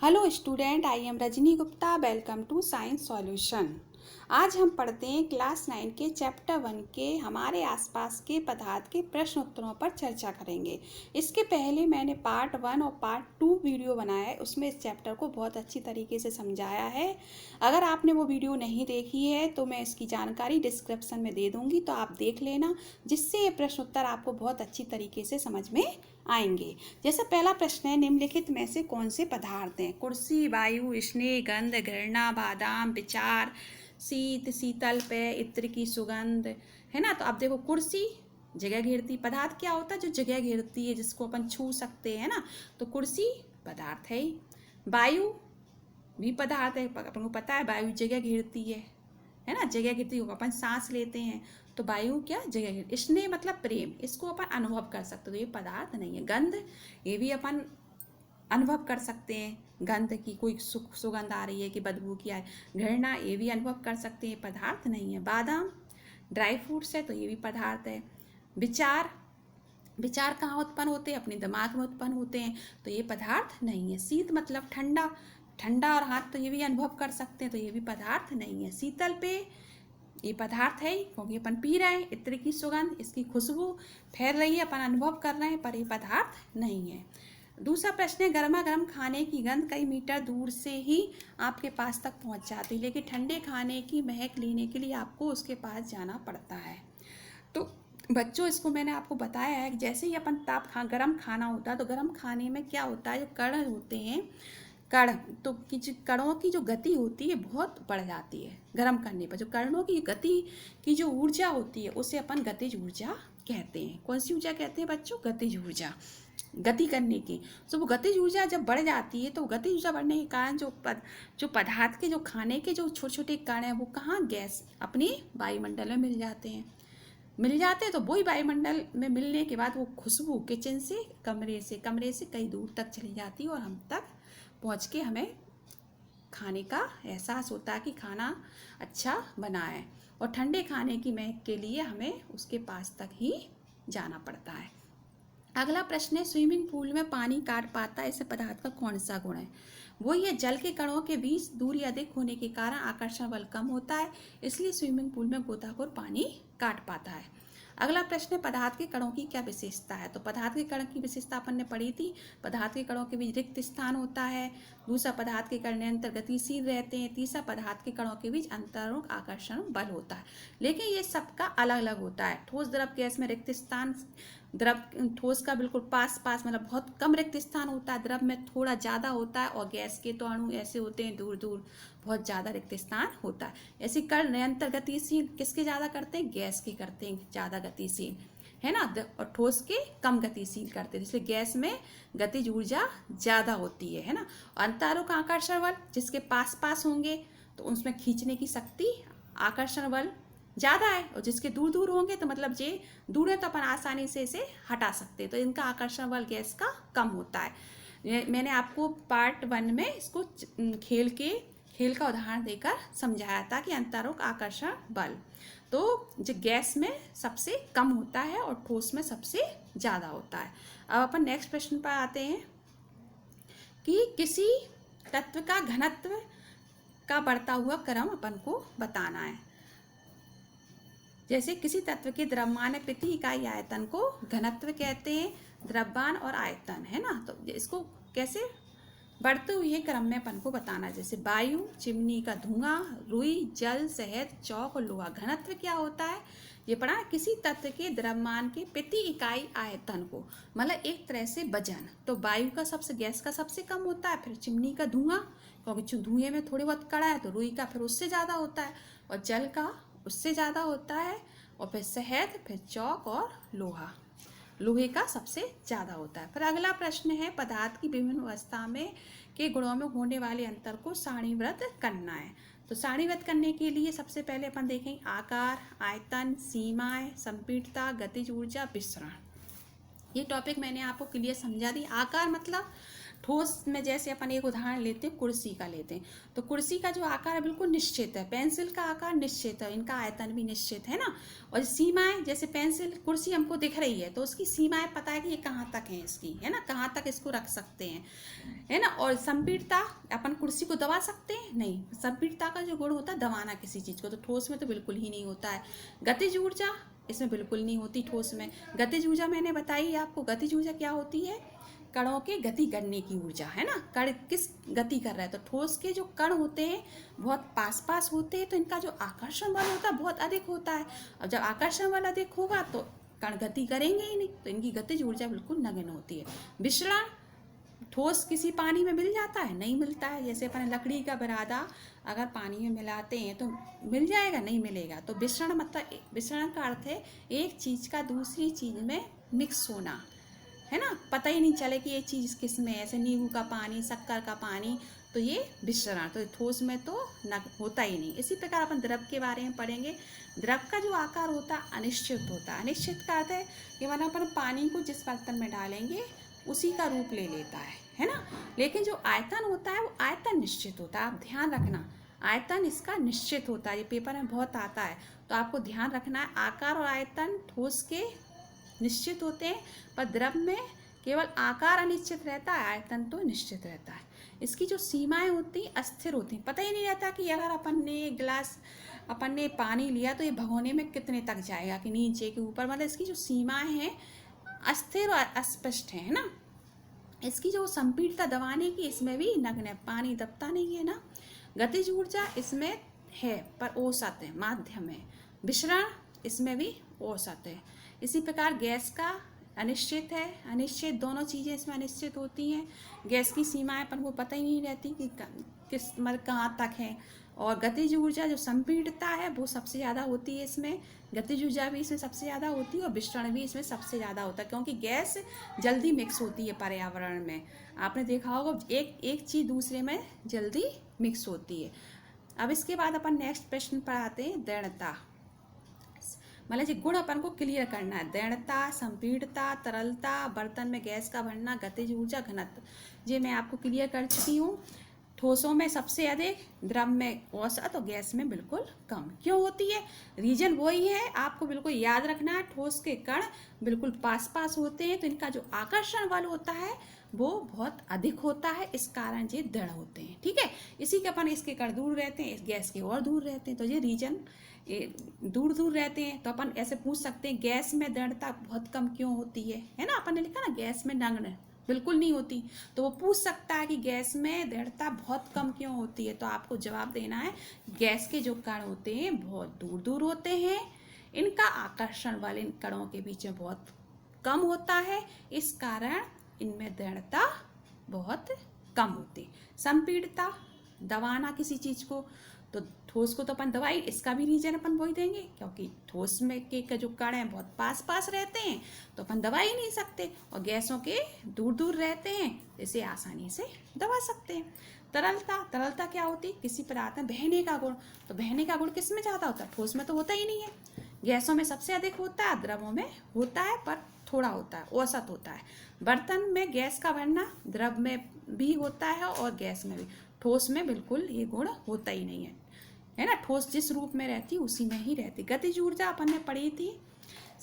Hello student, I am Rajni Gupta. Welcome to science solution. आज हम पढ़ते हैं क्लास 9 के चैप्टर 1 के हमारे आसपास के पदार्थ के प्रश्न उत्तरों पर चर्चा करेंगे। इसके पहले मैंने पार्ट 1 और पार्ट 2 वीडियो बनाया है, उसमें इस चैप्टर को बहुत अच्छी तरीके से समझाया है। अगर आपने वो वीडियो नहीं देखी है तो मैं इसकी जानकारी डिस्क्रिप्शन में दे दूँगी, तो आप देख लेना, जिससे ये प्रश्न उत्तर आपको बहुत अच्छी तरीके से समझ में आएंगे। जैसे पहला प्रश्न है, निम्नलिखित में से कौन से पदार्थ हैं? कुर्सी, वायु, स्नेह, गंध, घृणा, बादाम, विचार, शीत, शीतल पेय, इत्र की सुगंध, है ना। तो अब देखो, कुर्सी जगह घेरती पदार्थ क्या होता है? जो जगह घेरती है, जिसको अपन छू सकते हैं ना, तो कुर्सी पदार्थ है ही। वायु भी पदार्थ है, अपन को पता है वायु जगह घेरती है ना, जगह घेरती है, अपन सांस लेते हैं तो वायु क्या जगह घेरती। स्नेह मतलब प्रेम, इसको अपन अनुभव कर सकते, तो ये पदार्थ नहीं है। गंध, ये भी अपन अनुभव कर सकते हैं, गंध की कोई सुगंध आ रही है कि बदबू की आ रही। घृणा, ये भी अनुभव कर सकते हैं, पदार्थ नहीं है। बादाम ड्राई फ्रूट्स है, तो ये भी पदार्थ है। विचार, विचार कहाँ उत्पन्न होते हैं? अपने दिमाग में उत्पन्न होते हैं, तो ये पदार्थ नहीं है। शीत मतलब ठंडा, ठंडा और हाथ, तो ये भी अनुभव कर सकते हैं, तो ये भी पदार्थ नहीं है। शीतल पे ये पदार्थ है क्योंकि अपन पी रहे हैं। इत्र की सुगंध, इसकी खुशबू फैल रही है, अपन अनुभव कर रहे हैं, पर ये पदार्थ नहीं है। दूसरा प्रश्न है, गर्मा गर्म खाने की गंध कई मीटर दूर से ही आपके पास तक पहुंच जाती है, लेकिन ठंडे खाने की महक लेने के लिए आपको उसके पास जाना पड़ता है। तो बच्चों, इसको मैंने आपको बताया है कि जैसे ही अपन गर्म खाना होता है, तो गर्म खाने में क्या होता है, जो कण होते हैं, कण, तो कणों की जो गति होती है बहुत बढ़ जाती है गर्म करने पर। जो कणों की गति की जो ऊर्जा होती है, उसे अपन गतिज ऊर्जा कहते हैं। कौन सी ऊर्जा कहते हैं बच्चों? गतिज ऊर्जा, गति करने की। तो वो गतिज ऊर्जा जब बढ़ जाती है, तो गतिज ऊर्जा बढ़ने के कारण जो पदार्थ के, जो खाने के जो छोटे छोटे कण हैं, वो कहाँ, गैस, अपनी वायुमंडल में मिल जाते हैं। तो वही वायुमंडल में मिलने के बाद वो खुशबू किचन से, कमरे से कई दूर तक चली जाती है, और हम तक पहुँच के हमें खाने का एहसास होता है कि खाना अच्छा बना है। और ठंडे खाने की महक के लिए हमें उसके पास तक ही जाना पड़ता है। अगला प्रश्न है, स्विमिंग पूल में पानी काट पाता है, ऐसे पदार्थ का कौन सा गुण है? वो ये जल के कणों के बीच दूरी अधिक होने के कारण आकर्षण बल कम होता है, इसलिए स्विमिंग पूल में गोताखोर पानी काट पाता है। अगला प्रश्न है, पदार्थ के कणों की क्या विशेषता है? तो पदार्थ के कण की विशेषता अपन ने पढ़ी थी। पदार्थ के कणों के बीच रिक्त स्थान होता है। दूसरा, पदार्थ के कण निरंतर गतिशील रहते हैं। तीसरा, पदार्थ के कणों के बीच अंतरानुक आकर्षण बल होता है। लेकिन ये सबका अलग अलग होता है। ठोस, द्रव, गैस में रिक्त स्थान, द्रव ठोस का बिल्कुल पास मतलब बहुत कम रिक्त स्थान होता है, द्रव में थोड़ा ज़्यादा होता है, और गैस के तो अणु ऐसे होते हैं दूर दूर, बहुत ज़्यादा रिक्त स्थान होता है। ऐसे कण निरंतर गतिशील किसके ज़्यादा करते हैं? गैस के करते हैं ज़्यादा गतिशील, है ना। और ठोस के कम गतिशील करते हैं, इसलिए गैस में गतिज ऊर्जा ज़्यादा होती है ना। अंतरानुक आकर्षण बल, जिसके पास पास होंगे तो उसमें खींचने की शक्ति, आकर्षण बल ज़्यादा है, और जिसके दूर दूर होंगे तो मतलब जे दूर है तो अपन आसानी से इसे हटा सकते हैं, तो इनका आकर्षण बल गैस का कम होता है। मैंने आपको पार्ट 1 में इसको खेल का उदाहरण देकर समझाया था कि अंतरानुक आकर्षण बल तो जो गैस में सबसे कम होता है और ठोस में सबसे ज़्यादा होता है। अब अपन नेक्स्ट प्रश्न पर आते हैं कि किसी तत्व का घनत्व का बढ़ता हुआ क्रम अपन को बताना है। जैसे किसी तत्व के द्रव्यमान प्रति इकाई आयतन को घनत्व कहते हैं, द्रव्यमान और आयतन, है ना। तो इसको कैसे बढ़ते हुए क्रम में अपन को बताना है। जैसे वायु, चिमनी का धुआं, रुई, जल, शहद, चौक और लोहा। घनत्व क्या होता है? ये पढ़ा, किसी तत्व के द्रव्यमान के प्रति इकाई आयतन को, मतलब एक तरह से वजन। तो वायु का सबसे, गैस का सबसे कम होता है, फिर चिमनी का धुआं, क्योंकि धुएं में थोड़ी बहुत कड़ा है, तो रुई का फिर उससे ज़्यादा होता है, और जल का उससे ज़्यादा होता है, और फिर शहद, फिर चौक और लोहा, लोहे का सबसे ज़्यादा होता है। फिर अगला प्रश्न है, पदार्थ की विभिन्न अवस्था में के गुणों में होने वाले अंतर को सारणीबद्ध करना है। तो सारणीबद्ध करने के लिए सबसे पहले अपन देखेंगे आकार, आयतन, सीमाएं, संपीड़ितता, गतिज ऊर्जा, विसरण। ये टॉपिक मैंने आपको क्लियर समझा दी। आकार मतलब ठोस में जैसे अपन एक उदाहरण लेते हैं, कुर्सी का लेते हैं, तो कुर्सी का जो आकार है बिल्कुल निश्चित है, पेंसिल का आकार निश्चित है, इनका आयतन भी निश्चित है ना। और सीमाएं, जैसे पेंसिल कुर्सी हमको दिख रही है तो उसकी सीमाएं पता है कि ये कहाँ तक है इसकी, है ना, कहाँ तक इसको रख सकते हैं, है ना। और संपीड़ता, अपन कुर्सी को दबा सकते हैं नहीं, संपीड़ता का जो गुण होता है दबाना किसी चीज़ को, तो ठोस में तो बिल्कुल ही नहीं होता है। गतिज ऊर्जा इसमें बिल्कुल नहीं होती ठोस में। गतिज ऊर्जा मैंने बताई आपको, गतिज ऊर्जा क्या होती है, कणों के गति करने की ऊर्जा, है ना। कण किस गति कर रहा है, तो ठोस के जो कण होते हैं बहुत पास पास होते हैं, तो इनका जो आकर्षण बल होता है बहुत अधिक होता है। अब जब आकर्षण बल अधिक होगा तो कण गति करेंगे ही नहीं, तो इनकी गतिज ऊर्जा बिल्कुल नगण्य होती है। विसरण, ठोस किसी पानी में मिल जाता है, नहीं मिलता है। जैसे अपन लकड़ी का बिरादा अगर पानी में मिलाते हैं तो मिल जाएगा, नहीं मिलेगा। तो विसरण मतलब, विसरण का अर्थ है एक चीज़ का दूसरी चीज़ में मिक्स होना, है ना, पता ही नहीं चले कि ये चीज़ किस में, ऐसे नींबू का पानी, शक्कर का पानी, तो ये विसरण, तो ठोस में तो न होता ही नहीं। इसी प्रकार अपन द्रव के बारे में पढ़ेंगे। द्रव का जो आकार होता है अनिश्चित होता है। अनिश्चित का अर्थ है कि मतलब अपन पानी को जिस बर्तन में डालेंगे उसी का रूप ले लेता है ना। लेकिन जो आयतन होता है वो आयतन निश्चित होता है। आप ध्यान रखना, आयतन इसका निश्चित होता है, ये पेपर में बहुत आता है, तो आपको ध्यान रखना है। आकार और आयतन ठोस के निश्चित होते हैं, पर द्रव में केवल आकार अनिश्चित रहता है, आयतन तो निश्चित रहता है। इसकी जो सीमाएं होती हैं अस्थिर होती हैं, पता ही नहीं रहता कि अगर अपन ने पानी लिया तो ये भगोने में कितने तक जाएगा, कि नीचे के ऊपर, मतलब इसकी जो सीमाएं हैं अस्थिर और अस्पष्ट है ना। इसकी जो संपीड़ता दबाने की, इसमें भी नगण्य, पानी दबता नहीं है ना। गतिज ऊर्जा इसमें है पर औसत है, माध्यम है। विसरण इसमें भी औसत है। इसी प्रकार गैस का अनिश्चित है, अनिश्चित, दोनों चीज़ें इसमें अनिश्चित होती हैं। गैस की सीमाएं अपन को पता ही नहीं रहती कि किस मतलब कहाँ तक है। और गतिज ऊर्जा जो संपीड़ता है वो सबसे ज़्यादा होती है इसमें, गतिज ऊर्जा भी इसमें सबसे ज़्यादा होती है, और विसरण भी इसमें सबसे ज़्यादा होता है, क्योंकि गैस जल्दी मिक्स होती है पर्यावरण में। आपने देखा होगा एक चीज़ दूसरे में जल्दी मिक्स होती है। अब इसके बाद अपन नेक्स्ट प्रश्न पर आते हैं, दृढ़ता। मतलब ये गुण अपन को क्लियर करना है। दृढ़ता, संपीड़ता, तरलता, बर्तन में गैस का भरना, गतिज ऊर्जा, घनत्व, ये मैं आपको क्लियर कर चुकी हूँ। ठोसों में सबसे अधिक, द्रव में औसत और गैस में बिल्कुल कम। क्यों होती है, रीजन वही है, आपको बिल्कुल याद रखना है। ठोस के कण बिल्कुल पास पास होते हैं, तो इनका जो आकर्षण बल होता है वो बहुत अधिक होता है, इस कारण ये दृढ़ होते हैं। ठीक है, इसी के अपन इसके कण दूर रहते हैं, इस गैस के और दूर रहते हैं, तो ये रीजन दूर दूर रहते हैं। तो अपन ऐसे पूछ सकते हैं गैस में दृढ़ता बहुत कम क्यों होती है ना। अपन ने लिखा ना गैस में नगण्य बिल्कुल नहीं होती, तो वो पूछ सकता है कि गैस में दृढ़ता बहुत कम क्यों होती है। तो आपको जवाब देना है गैस के जो कण होते हैं बहुत दूर दूर होते हैं, इनका आकर्षण बल इन कणों के बीच में बहुत कम होता है, इस कारण इनमें दृढ़ता बहुत कम होती। संपीड़ता, दबाना किसी चीज को, तो ठोस को तो अपन दवाई, इसका भी रीजन अपन वही देंगे, क्योंकि ठोस में के जो कण हैं बहुत पास पास रहते हैं, तो अपन दबा ही नहीं सकते, और गैसों के दूर दूर रहते हैं, इसे आसानी से दबा सकते हैं। तरलता, तरलता क्या होती, किसी पदार्थ में बहने का गुण, तो बहने का गुण किस में ज़्यादा होता है, ठोस में तो होता ही नहीं है। गैसों में सबसे अधिक होता है, द्रवों में होता है पर थोड़ा होता है, औसत होता है। बर्तन में गैस का भरना द्रव में भी होता है और गैस में भी, ठोस में बिल्कुल ये गुण होता ही नहीं है ना। ठोस जिस रूप में रहती उसी में ही रहती। गतिज ऊर्जा अपन ने पढ़ी थी,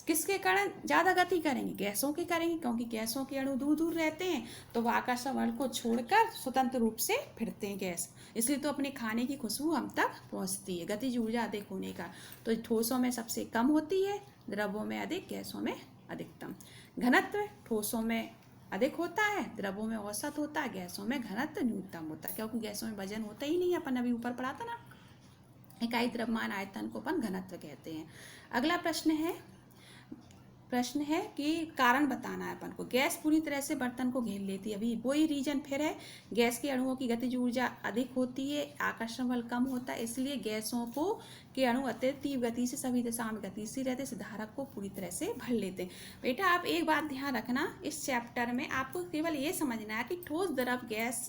किसके कारण ज़्यादा गति करेंगे, गैसों के करेंगे, क्योंकि गैसों के अणु दूर दूर रहते हैं, तो वह आकर्षण बल को छोड़कर स्वतंत्र रूप से फिरते हैं गैस, इसलिए तो अपने खाने की खुशबू हम तक पहुंचती है। गतिज ऊर्जा अधिक होने का, तो ठोसों में सबसे कम होती है, द्रवों में अधिक, गैसों में अधिकतम। घनत्व, ठोसों में अधिक होता है, द्रवों में औसत होता है, गैसों में घनत्व न्यूनतम होता है, क्योंकि गैसों में वजन होता ही नहीं है, अपन अभी ऊपर पढ़ा था ना। इकाई द्रव्यमान आयतन को अपन घनत्व कहते हैं। अगला प्रश्न है कि कारण बताना है अपन को। गैस पूरी तरह से बर्तन को घेर लेती है, अभी वही रीजन फिर है, गैस के अणुओं की गतिज ऊर्जा अधिक होती है, आकर्षण बल कम होता है, इसलिए गैसों को के अणु अत्यधिक तीव्र गति से सभी दिशाओं में गतिशील रहते, इस धारक को पूरी तरह से भर लेते हैं। बेटा आप एक बात ध्यान रखना, इस चैप्टर में आपको केवल ये समझना है कि ठोस, द्रव, गैस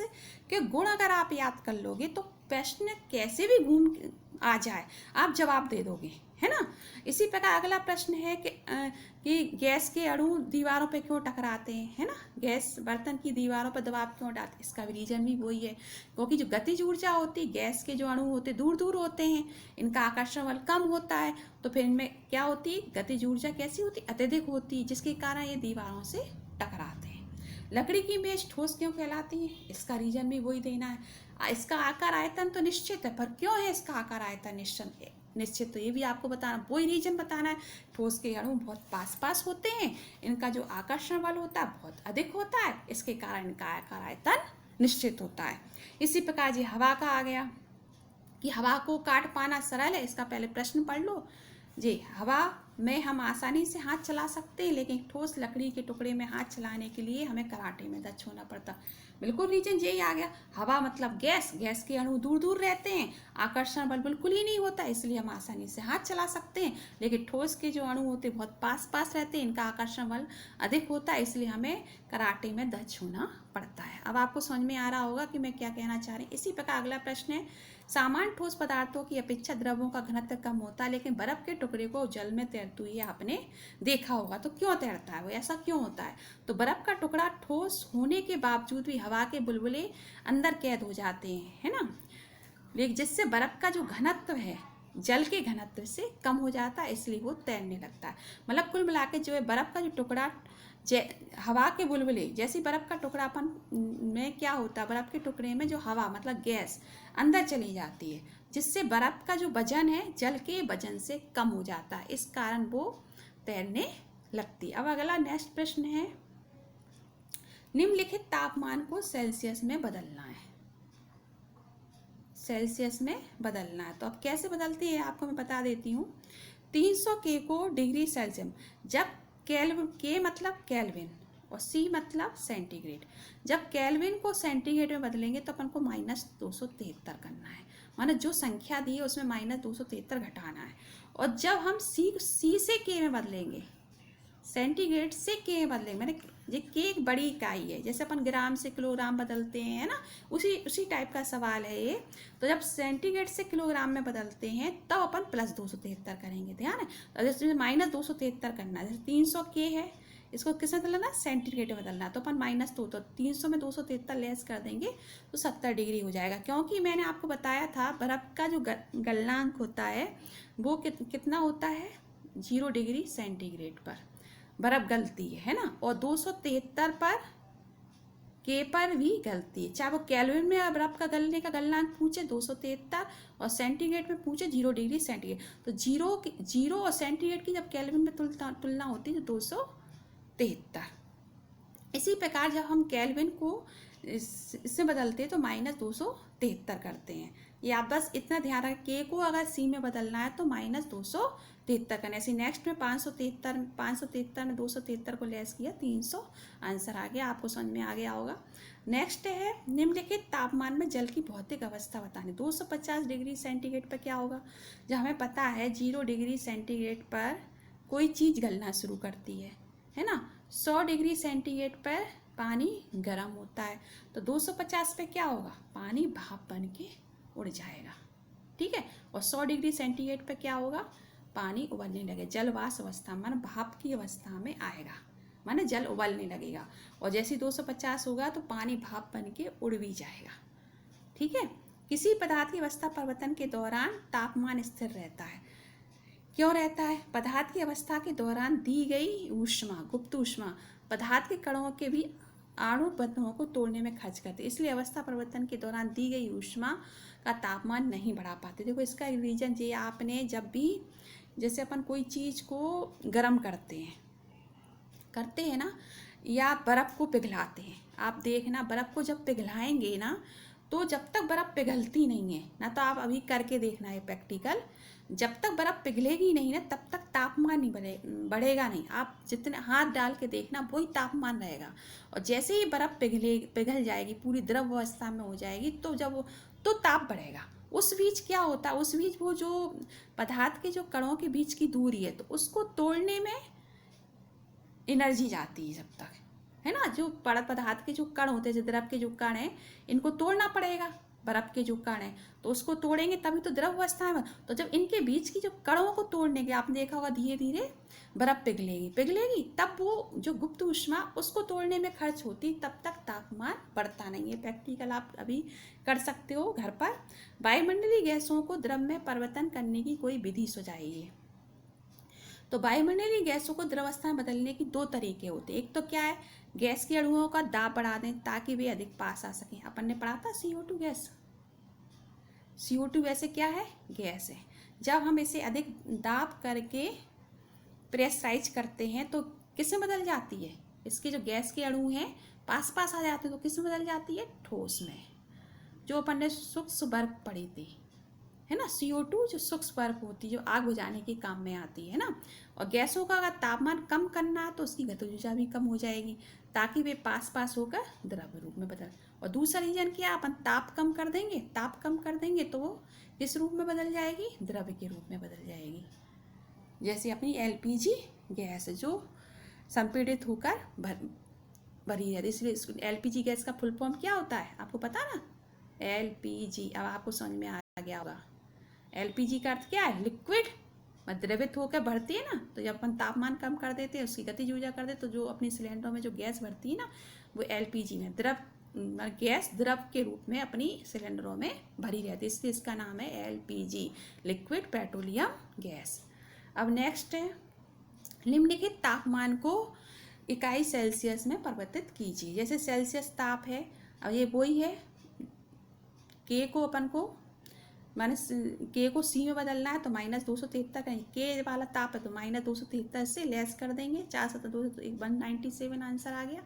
के गुण अगर आप याद कर लोगे तो प्रश्न कैसे भी घूम आ जाए आप जवाब दे दोगे, है ना। इसी प्रकार अगला प्रश्न है कि गैस के अणु दीवारों पे क्यों टकराते हैं, है ना। गैस बर्तन की दीवारों पर दबाव क्यों डालते हैं, इसका भी रीजन भी वही है, क्योंकि जो गतिज ऊर्जा होती है, गैस के जो अणु होते दूर दूर होते हैं, इनका आकर्षण बल कम होता है, तो फिर इनमें क्या होती है, गतिज ऊर्जा कैसी होती है, अत्यधिक होती है, जिसके कारण ये दीवारों से टकराते हैं। लकड़ी की मेज ठोस क्यों कहलाती है, इसका रीजन भी वही देना है। इसका आकार आयतन तो निश्चित है, पर क्यों है इसका आकार आयतन निश्चित, तो ये भी आपको बताना, वही रीजन बताना है। ठोस के अणु बहुत पास पास होते हैं, इनका जो आकर्षण बल होता है बहुत अधिक होता है, इसके कारण इनका आकार आयतन निश्चित होता है। इसी प्रकार जी हवा का आ गया कि हवा को काट पाना सरल है, इसका पहले प्रश्न पढ़ लो जी। हवा में हम आसानी से हाथ चला सकते हैं, लेकिन ठोस लकड़ी के टुकड़े में हाथ चलाने के लिए हमें कराटे में दक्ष होना पड़ता। बिल्कुल रीजन यही आ गया। हवा मतलब गैस, गैस के अणु दूर दूर रहते हैं, आकर्षण बल बिल्कुल ही नहीं होता, इसलिए हम आसानी से हाथ चला सकते हैं। लेकिन ठोस के जो अणु होते हैं बहुत पास पास रहते हैं, इनका आकर्षण बल अधिक होता है, इसलिए हमें कराटे में दक्ष होना पड़ता है। अब आपको समझ में आ रहा होगा कि मैं क्या कहना चाह रही हूँ। इसी प्रकार अगला प्रश्न है, सामान्य ठोस पदार्थों की अपेक्षा द्रवों का घनत्व कम होता है, लेकिन बर्फ के टुकड़े को जल में तैरते हुए आपने देखा होगा, तो क्यों तैरता है वो, ऐसा क्यों होता है। तो बर्फ का टुकड़ा ठोस होने के बावजूद भी हवा के बुलबुले अंदर कैद हो जाते हैं, है ना, लेकिन जिससे बर्फ का जो घनत्व है जल के घनत्व से कम हो जाता है, इसलिए वो तैरने लगता है। मतलब कुल मिला के जो है बर्फ का जो टुकड़ा हवा के बुलबुले, जैसे बर्फ का टुकड़ापन में क्या होता है, बर्फ के टुकड़े में जो हवा मतलब गैस अंदर चली जाती है, जिससे बर्फ का जो वजन है जल के वजन से कम हो जाता है, इस कारण वो तैरने लगती है। अब अगला नेक्स्ट प्रश्न है, निम्नलिखित तापमान को सेल्सियस में बदलना है, सेल्सियस में बदलना है। तो अब कैसे बदलती है आपको मैं बता देती हूँ। 300 के को डिग्री सेल्सियस, जब के मतलब केल्विन और सी मतलब सेंटीग्रेड, जब केल्विन को सेंटीग्रेड में बदलेंगे तो अपन को -273 करना है, माना जो संख्या दी है उसमें -273 घटाना है। और जब हम सी से के में बदलेंगे, सेंटीग्रेड से के में बदलेंगे, मैंने ये के एक बड़ी इकाई है, जैसे अपन ग्राम से किलोग्राम बदलते हैं, है ना, उसी टाइप का सवाल है ये। तो जब सेंटीग्रेड से किलोग्राम में बदलते हैं तब अपन +273 करेंगे, ध्यान है। तो जैसे -273 करना है, जैसे 300 के है, इसको किस में बदलना, सेंटीग्रेड में बदलना, तो अपन -2, तो 300 में 273 लेस कर देंगे तो 70 डिग्री हो जाएगा। क्योंकि मैंने आपको बताया था बर्फ़ का जो गलनांक होता है वो कितना होता है, 0 डिग्री सेंटीग्रेड पर बर्फ गलती है ना, और 273 पर के पर भी गलती है, चाहे वो केल्विन में बर्फ का गलने का गलनांक पूछे 273 और सेंटीग्रेड में पूछे 0 डिग्री सेंटीग्रेड, तो जीरो और सेंटीग्रेड की जब केल्विन में तुलना होती है तो 273। इसी प्रकार जब हम केल्विन को इससे बदलते हैं तो -273 करते हैं। ये आप बस इतना ध्यान रखें, के को अगर सी में बदलना है तो -273 करना है। ऐसे नेक्स्ट में 573 में 273 को लेस किया 300 आंसर आ गया, आपको समझ में आ गया होगा। नेक्स्ट है, निम्नलिखित तापमान में जल की भौतिक अवस्था बतानी। 250 डिग्री सेंटीग्रेड पर क्या होगा, जब हमें पता है 0 डिग्री सेंटीग्रेड पर कोई चीज़ गलना शुरू करती है ना। 100 डिग्री सेंटीग्रेड पर पानी गर्म होता है, तो 250 पे क्या होगा, पानी भाप बन के उड़ जाएगा, ठीक है। और 100 डिग्री सेंटीग्रेड पे क्या होगा, पानी उबलने लगे, जलवाष्प अवस्था माने भाप की अवस्था में आएगा, माने जल उबलने लगेगा। और जैसे 250 होगा तो पानी भाप बन के उड़ भी जाएगा, ठीक है। किसी पदार्थ की अवस्था परिवर्तन के दौरान तापमान स्थिर रहता है, क्यों रहता है, पदार्थ की अवस्था के दौरान दी गई ऊष्मा, गुप्त ऊष्मा, पदार्थ के कणों के भी आणु बंधुओं को तोड़ने में खर्च करते, इसलिए अवस्था परिवर्तन के दौरान दी गई ऊष्मा का तापमान नहीं बढ़ा पाते। देखो इसका रीजन ये, आपने जब भी जैसे अपन कोई चीज़ को गर्म करते हैं ना, या बर्फ़ को पिघलाते हैं, आप देखना बर्फ़ को जब पिघलाएंगे ना, तो जब तक बर्फ़ पिघलती नहीं है ना, तो आप अभी करके देखना है प्रैक्टिकल, जब तक बर्फ़ पिघलेगी नहीं ना तब तक तापमान नहीं बढ़ेगा नहीं। आप जितने हाथ डाल के देखना वही तापमान रहेगा, और जैसे ही बर्फ़ पिघल जाएगी, पूरी द्रव अवस्था में हो जाएगी, तो जब वो तो ताप बढ़ेगा। उस बीच क्या होता है, उस बीच वो जो पदार्थ के जो कणों के बीच की दूरी है, तो उसको तोड़ने में एनर्जी जाती है जब तक, है ना। जो पदार्थ के जो कण होते हैं, जो द्रव के जो कण हैं, इनको तोड़ना पड़ेगा, बर्फ के जो कण हैं, तो उसको तोड़ेंगे तभी तो द्रव अवस्था में। तो जब इनके बीच की जो कणों को तोड़ने के, आपने देखा होगा धीरे धीरे बर्फ पिघलेगी, तब वो जो गुप्त ऊष्मा उसको तोड़ने में खर्च होती, तब तक तापमान बढ़ता नहीं है। प्रैक्टिकल आप अभी कर सकते हो घर पर। वायुमंडलीय गैसों को द्रव में परिवर्तन करने की कोई विधि सुझाइए। तो वायुमंडलीय गैसों को द्रवस्था में बदलने की दो तरीके होते हैं। एक तो क्या है, गैस के अणुओं का दाब बढ़ा दें ताकि वे अधिक पास आ सकें। अपन ने पढ़ा था CO2 गैस। CO2 वैसे क्या है, गैस है। जब हम इसे अधिक दाब करके प्रेशराइज करते हैं तो किस में बदल जाती है, इसके जो गैस के अणु हैं पास पास आ जाते हैं, तो किस में बदल जाती है, ठोस में। जो अपन ने सूक्ष्म बर्फ पढ़ी थी, है ना, CO2 जो सूक्ष्म बर्फ होती है, जो आग बुझाने के काम में आती है ना। और गैसों का अगर तापमान कम करना है तो उसकी गतिज ऊर्जा भी कम हो जाएगी ताकि वे पास पास होकर द्रव रूप में बदल। और दूसरा रीजन क्या, अपन ताप कम कर देंगे तो वो किस रूप में बदल जाएगी, द्रव के रूप में बदल जाएगी। जैसे अपनी LPG गैस जो संपीड़ित होकर भरी है, इसलिए LPG गैस का फुल फॉर्म क्या होता है, आपको पता ना, LPG। अब आपको समझ में आ गया होगा। LPG का अर्थ क्या है, लिक्विड, द्रवित होकर भरती है ना। तो जब अपन तापमान कम कर देते हैं, उसकी गतिज ऊर्जा कर देते, तो जो अपनी सिलेंडरों में जो गैस भरती है ना, वो LPG में गैस द्रव के रूप में अपनी सिलेंडरों में भरी रहती है, इसलिए इसका नाम है LPG, लिक्विड पेट्रोलियम गैस। अब नेक्स्ट है, निम्नलिखित तापमान को इकाई सेल्सियस में परिवर्तित कीजिए। जैसे सेल्सियस ताप है, अब ये वही है, K को अपन को K को C में बदलना है तो -273 करेंगे। K वाला ताप है तो -273 से लेस कर देंगे, 4 7 2 197 आंसर आ गया।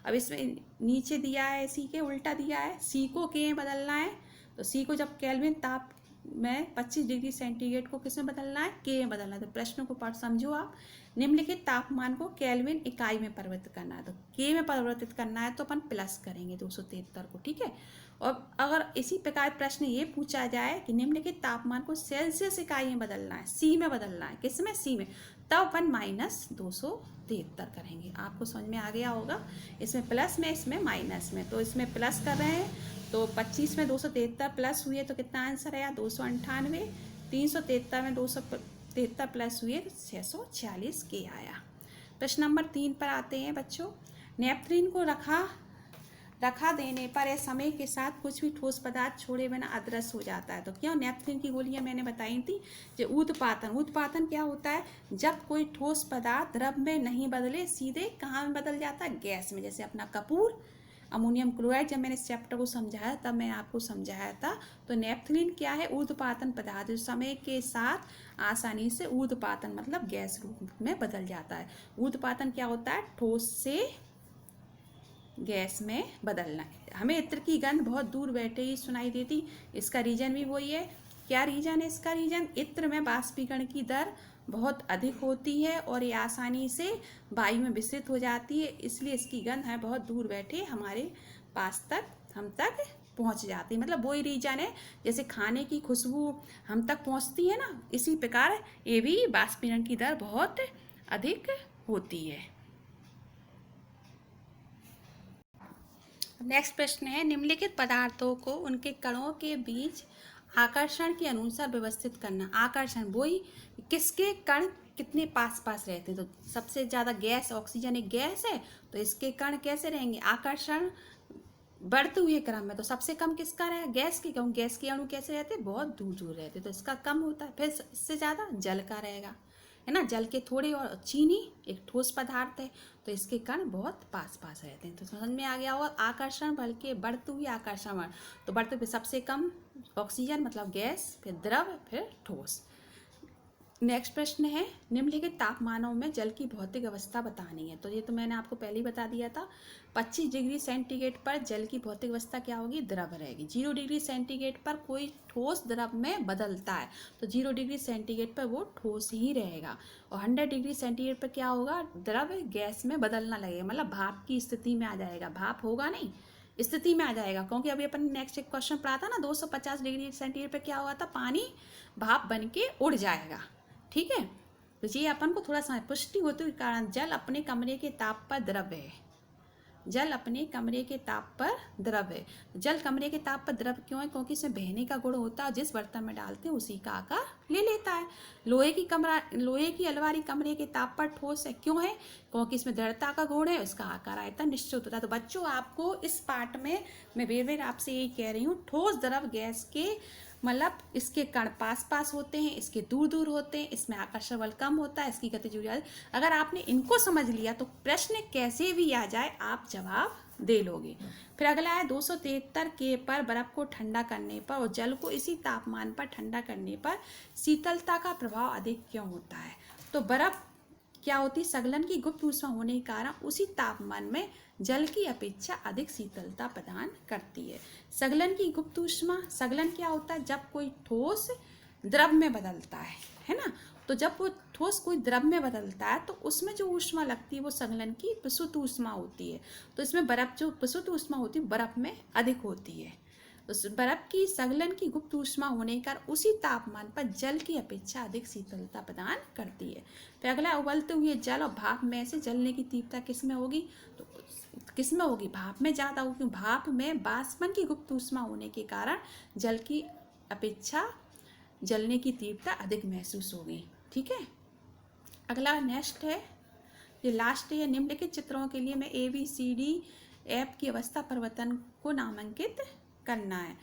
अब इसमें नीचे दिया है C के उल्टा दिया है, C को K में बदलना है, तो C को जब केल्विन ताप में 25 डिग्री सेंटीग्रेड को किस में बदलना है, K में बदलना है। तो प्रश्न को पढ़ समझो आप। निम्नलिखित तापमान को केल्विन इकाई में परिवर्तित करना है, तो K में परिवर्तित करना है तो अपन प्लस करेंगे 273 को, ठीक है। और अगर इसी प्रकार प्रश्न ये पूछा जाए कि निम्नलिखित तापमान को सेल्सियस इकाई में बदलना है, C में बदलना है, किस में, C में, तब अपन -273 करेंगे। आपको समझ में आ गया होगा, इसमें प्लस में, इसमें माइनस में। तो इसमें प्लस कर रहे हैं तो 25 में 273 प्लस हुए तो कितना आंसर आया, 298। 373 में 273 प्लस हुए तो 646 के आया। प्रश्न नंबर 3 पर आते हैं बच्चों। नेपथलीन को रखा देने पर यह समय के साथ कुछ भी ठोस पदार्थ छोड़े बिना अदृश्य हो जाता है। तो क्यों, नेपथलीन की गोलियां मैंने बताई थी। जो उत्पादन क्या होता है, जब कोई ठोस पदार्थ द्रव में नहीं बदले, सीधे कहाँ में बदल जाता है, गैस में। जैसे अपना कपूर, अमोनियम क्लोराइड, जब मैंने इस चैप्टर को समझाया तब मैंने आपको समझाया था। तो नेपथलीन क्या है, ऊर्ध्वपातन पदार्थ, जो समय के साथ आसानी से ऊर्ध्वपातन मतलब गैस रूप में बदल जाता है। ऊर्ध्वपातन क्या होता है, ठोस से गैस में बदलना है। हमें इत्र की गंध बहुत दूर बैठे ही सुनाई देती, इसका रीजन भी वही है। क्या रीजन है इसका, रीजन इत्र में बाष्पीकरण की दर बहुत अधिक होती है और ये आसानी से वायु में विसरित हो जाती है, इसलिए इसकी गंध है बहुत दूर बैठे हमारे पास तक, हम तक पहुंच जाती है। मतलब वही रीजन है, जैसे खाने की खुशबू हम तक पहुंचती है ना, इसी प्रकार ये भी बाष्पीकरण की दर बहुत अधिक होती है। नेक्स्ट प्रश्न है, निम्नलिखित पदार्थों को उनके कणों के बीच आकर्षण के अनुसार व्यवस्थित करना। आकर्षण वही, किसके कण कितने पास पास रहते हैं। तो सबसे ज़्यादा गैस, ऑक्सीजन एक गैस है, तो इसके कण कैसे रहेंगे, आकर्षण बढ़ते हुए क्रम में। तो सबसे कम किसका रहेगा, गैस के। क्यों, गैस के अणु कैसे रहते हैं, बहुत दूर दूर रहते, तो इसका कम होता है। फिर इससे ज़्यादा जल का रहेगा, है ना, जल के थोड़े। और चीनी एक ठोस पदार्थ है, तो इसके कण बहुत पास पास रहते हैं। तो समझ में आ गया होगा, आकर्षण बल के बढ़ते हुए आकर्षण बल, तो बढ़ते हुए सबसे कम ऑक्सीजन मतलब गैस, फिर द्रव, फिर ठोस। नेक्स्ट प्रश्न है, निम्नलिखित तापमानों में जल की भौतिक अवस्था बतानी है। तो ये तो मैंने आपको पहले ही बता दिया था। 25 डिग्री सेंटीग्रेड पर जल की भौतिक अवस्था क्या होगी, द्रव रहेगी। 0 डिग्री सेंटीग्रेड पर कोई ठोस द्रव में बदलता है, तो 0 डिग्री सेंटीग्रेड पर वो ठोस ही रहेगा। और 100 डिग्री सेंटीग्रेड पर क्या होगा, द्रव गैस में बदलना लगेगा, मतलब भाप की स्थिति में आ जाएगा। भाप होगा नहीं, स्थिति में आ जाएगा, क्योंकि अभी अपन नेक्स्ट एक क्वेश्चन पढ़ा था ना, 250 डिग्री सेंटीग्रेड पर क्या हुआ था, पानी भाप बन के उड़ जाएगा, ठीक है। तो ये अपन को थोड़ा सा पुष्टि होते हुए कारण जल अपने कमरे के ताप पर द्रव है, जल अपने कमरे के ताप पर द्रव है। जल कमरे के ताप पर द्रव क्यों है? क्योंकि इसमें बहने का गुण होता है, जिस बर्तन में डालते हैं उसी का आकार ले लेता है। लोहे की अलमारी कमरे के ताप पर ठोस है, क्यों है? क्योंकि इसमें दृढ़ता का गुण है, उसका आकार आयतन निश्चित होता है। तो बच्चों, आपको इस पार्ट में मैं बेर आपसे यही कह रही हूँ, ठोस द्रव गैस के मतलब इसके कण पास पास होते हैं, इसके दूर दूर होते हैं, इसमें आकर्षण बल कम होता है, इसकी गति जुड़ी। अगर आपने इनको समझ लिया तो प्रश्न कैसे भी आ जाए आप जवाब दे लोगे। फिर अगला है 273 के पर बर्फ को ठंडा करने पर और जल को इसी तापमान पर ठंडा करने पर शीतलता का प्रभाव अधिक क्यों होता है? तो बर्फ क्या होती है? संगलन की गुप्त ऊष्मा होने के कारण उसी तापमान में जल की अपेक्षा अधिक शीतलता प्रदान करती है। संगलन की गुप्त ऊष्मा, संगलन क्या होता है? जब कोई ठोस द्रव में बदलता है ना? तो जब वो ठोस कोई द्रव में बदलता है तो उसमें जो ऊष्मा लगती है वो संगलन की प्रसुत ऊष्मा होती है। तो इसमें बर्फ जो प्रसुत ऊष्मा होती है बर्फ में अधिक होती है। तो बर्फ की संगलन की गुप्त ऊष्मा होने का उसी तापमान पर जल की अपेक्षा अधिक शीतलता प्रदान करती है। फिर अगला, उबलते हुए जल और भाप में से जलने की तीव्रता किस में होगी? तो किस में होगी? भाप में ज़्यादा होगी। भाप में वाष्पन की गुप्त ऊष्मा होने के कारण जल की अपेक्षा जलने की तीव्रता अधिक महसूस होगी। ठीक है। अगला नेक्स्ट है, ये लास्ट है, निम्नलिखित चित्रों के लिए मैं ABCD ऐप की अवस्था परिवर्तन को नामांकित करना है।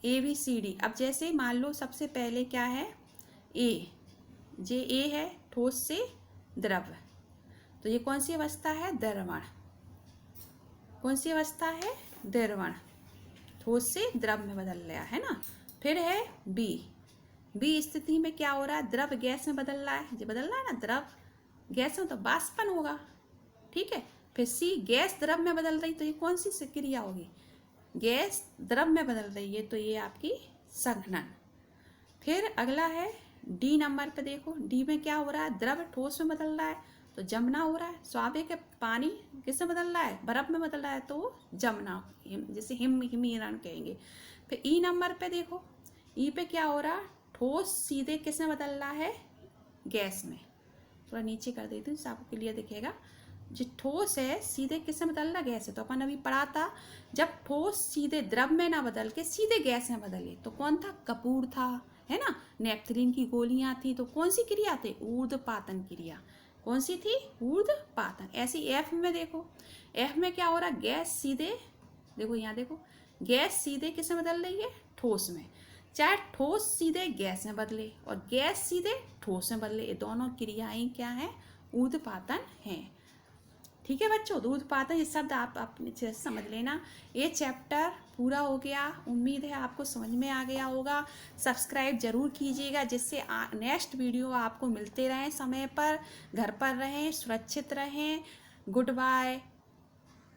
ABCD, अब जैसे मान लो सबसे पहले क्या है? A है ठोस से द्रव, तो ये कौन सी अवस्था है? द्रवण। कौन सी अवस्था है? द्रवण। ठोस से द्रव में बदल गया है ना। फिर है बी स्थिति में क्या हो रहा है? द्रव गैस में बदल रहा है। ये बदल रहा है ना, द्रव गैस में, तो वाष्पन होगा। ठीक है। फिर C, गैस द्रव में बदल रही, तो ये कौन सी क्रिया होगी? गैस द्रव में बदल रही है, तो ये आपकी संघनन। फिर अगला है D नंबर पे, देखो D में क्या हो रहा है? द्रव ठोस में बदल रहा है, तो जमना हो रहा है। स्वाभाविक है, पानी किससे बदल रहा है? बर्फ में बदल रहा है, तो जमना, जैसे हिमहिरण कहेंगे। फिर E नंबर पे देखो, E पे क्या हो रहा है? ठोस सीधे किस में बदल रहा है? गैस में। थोड़ा नीचे कर देती हूँ, आपको क्लियर दिखेगा। जो ठोस है सीधे किस में बदल रहा? गैस है। तो अपन अभी पढ़ा था, जब ठोस सीधे द्रव में ना बदल के सीधे गैस में बदले तो कौन था? कपूर था, है ना। नेपथलीन की गोलियां थी, तो कौन सी क्रिया थी? ऊर्ध्वपातन क्रिया। कौन सी थी? ऊर्ध्वपातन। ऐसी F में देखो, F में क्या हो रहा है? गैस सीधे, देखो यहाँ देखो, गैस सीधे किस में बदल रही है? ठोस में। चाहे ठोस सीधे गैस में बदले और गैस सीधे ठोस में बदले, ये दोनों क्रियाएं क्या है? ऊर्ध्वपातन है। ठीक है बच्चों, ऊर्ध्वपातन ये शब्द आप अपने से समझ लेना। ये चैप्टर पूरा हो गया, उम्मीद है आपको समझ में आ गया होगा। सब्सक्राइब जरूर कीजिएगा, जिससे नेक्स्ट वीडियो आपको मिलते रहें समय पर। घर पर रहें, सुरक्षित रहें। Good bye.